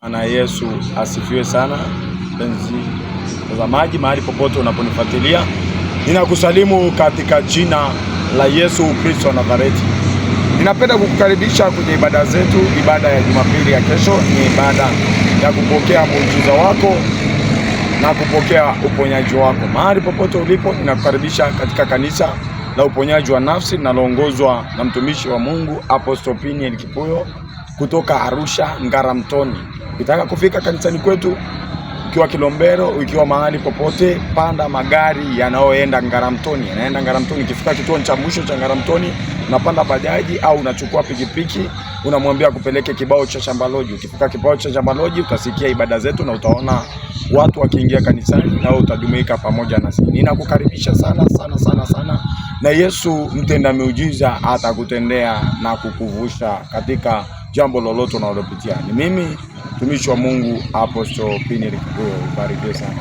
Ana Yesu asifiwe sana. Mpenzi mtazamaji, mahali popote unaponifuatilia, ninakusalimu katika jina la Yesu Kristo wa Nazareti. Ninapenda kukukaribisha kwenye ibada zetu. Ibada ya Jumapili ya kesho ni ibada ya kupokea muujiza wako na kupokea uponyaji wako. Mahali popote ulipo, ninakukaribisha katika kanisa la uponyaji wa nafsi linaloongozwa na mtumishi wa Mungu Apostle Piniel Kipuyo kutoka Arusha Ngaramtoni. Ukitaka kufika kanisani kwetu, ukiwa Kilombero, ukiwa mahali popote, panda magari yanayoenda Ngaramtoni. Yanaenda Ngaramtoni, ukifika kituo cha mwisho cha Ngaramtoni, unapanda bajaji au unachukua pikipiki, unamwambia kupeleke kibao cha Shambaloji. Ukifika kibao cha Shambaloji, utasikia ibada zetu na utaona watu wakiingia kanisani na utajumuika pamoja nasi. Ninakukaribisha sana sana sana sana, na Yesu mtenda miujiza atakutendea na kukuvusha katika jambo lolote unalopitia. Ni mimi mtumishi wa Mungu Apostle Piniel Kipuyo. Ubarikiwe sana.